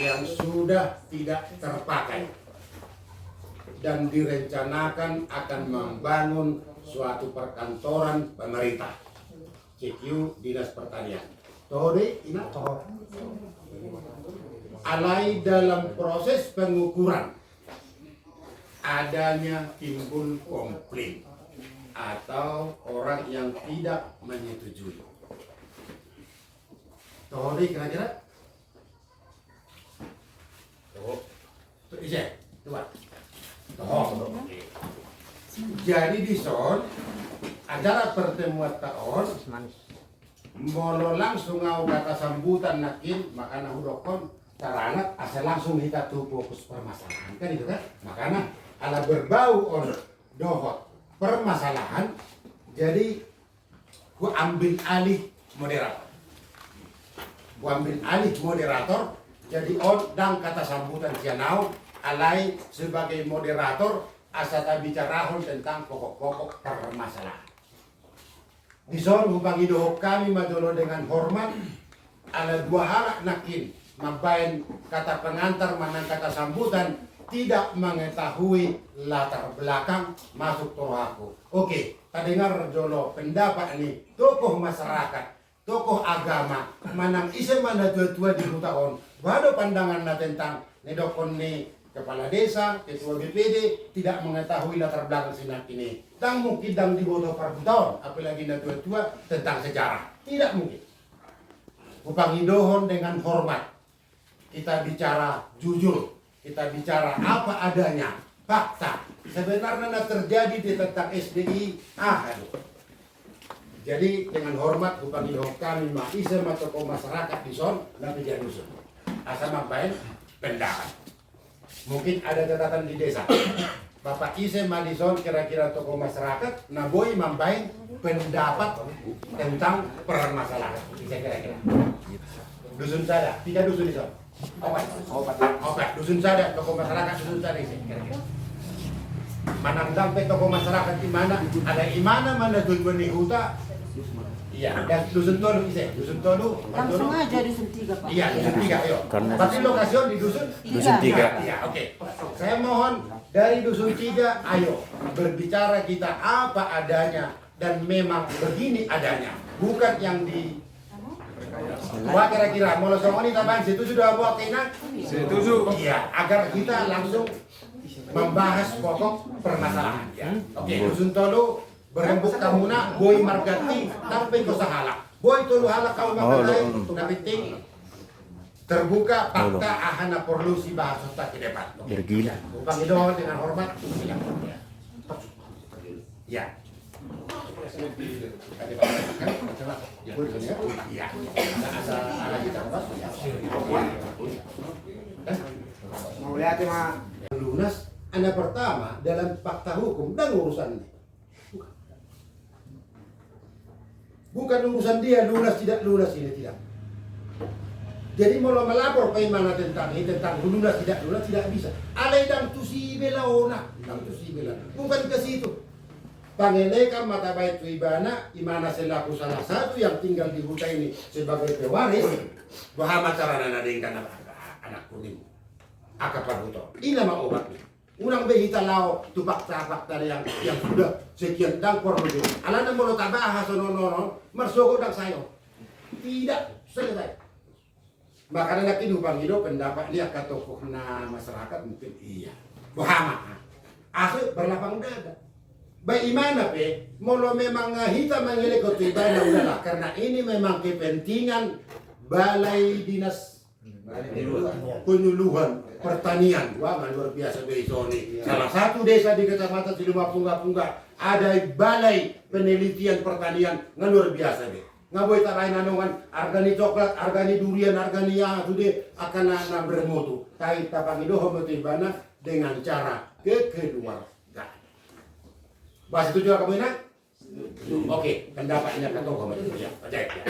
yang sudah tidak terpakai dan direncanakan akan membangun suatu perkantoran pemerintah CQ Dinas Pertanian. Tode ina alai dalam proses pengukuran adanya timbul komplain atau orang yang tidak menyetujui. Tode kira-kira? Coba. Jadi di son acara pertemuan tahun molo langsung ngau kata sambutan nakin makana hudokon tarangat asal langsung kita tuh fokus permasalahan kan itu kan makana ala berbau on dohot permasalahan jadi gua ambil alih moderator jadi on dan kata sambutan sianau alai sebagai moderator asal bicara tentang pokok-pokok permasalahan. Di son hubang hidup kami madolo dengan hormat ala dua hal nakin mabain kata pengantar manang kata sambutan tidak mengetahui latar belakang masuk torohaku. Oke, terdengar jolo pendapat ini tokoh masyarakat, tokoh agama manang isa mana tua-tua di tahun. Bado pandangan na tentang nedokon ni kepala desa, ketua BPD tidak mengetahui latar belakang sinak ini. Dan mungkin dang dibodoh per tahun, apalagi na tua-tua tentang sejarah. Tidak mungkin. Upang hidohon dengan hormat. Kita bicara jujur, kita bicara apa adanya, fakta. Sebenarnya terjadi di tentang SDI, aduh. Jadi dengan hormat upang hidohon kami maisa tokoh masyarakat di son, nanti dia dusun. Asal mabain pendapat. Mungkin ada catatan di desa. Bapak Ise Madison kira-kira tokoh masyarakat, naboy mambain pendapat tentang permasalahan. Bisa kira-kira. Dusun sada, tiga dusun di sana. Oke, dusun sada, tokoh masyarakat dusun sada kira-kira. Manang sampai tokoh masyarakat di mana? Ada di mana tujuan di huta? Iya, dan dusun Tolu Ise, dusun Tolu. Langsung aja dusun 3 Pak. Iya, dusun 3, ayo. Tapi lokasi di dusun 3. Iya, oke. Saya mohon dari dusun 3, ayo berbicara kita apa adanya dan memang begini adanya, bukan yang di. Wah kira-kira mau songoni tambahan situ sudah buat kena? Setuju. Iya, agar kita langsung membahas pokok permasalahan. Ya. Oke, dusun Tolu berembuk kamuna, boy margati, tapi kau sahala. Boy tolu halak kau makanai, tapi ting terbuka fakta ahana perlu si bahasa tak ke depan. Bergila. Upang itu dengan hormat, silakan. Ya. Ya. Ada kita bahas. Mau lihat mah Lunas, anda pertama dalam fakta hukum dan urusan ini. Bukan urusan dia lunas tidak lunas ini tidak. Jadi mau melapor bagaimana tentang ini tentang lunas tidak bisa. Alai dang tusi bela ona, dang tusi bela. Bukan ke situ. Pangenekan mata baik tu ibana, imana selaku salah satu yang tinggal di hutan ini sebagai pewaris. Bahama cara nadengkan anak kuning. Akapar hutan. Ini nama obatnya. Unang behita lao tu fakta-fakta yang sudah sekian dang por begitu. Alana mau tambah hasonono mersoko dang sayo. Tidak selesai. Makanya nak hidup hidup pendapat dia kata tokoh masyarakat mungkin iya. Bahama. Asyik berlapang dada. Bagaimana pe? Molo memang kita mengelak ketiban udahlah karena ini memang kepentingan Balai Dinas Penyuluhan Pertanian. Wah, luar biasa desa ini. Salah satu desa di Kecamatan Ciluma-Punggah ada balai penelitian pertanian luar biasa deh. Ngaboy tak lain anongan argani coklat, argani durian, argani yang itu deh akan ana bermutu. Kait tapang itu homotibana dengan cara kekeluargaan. Bahas itu juga kamu enak? Oke, pendapatnya kan tokoh ya. Ajaib ya.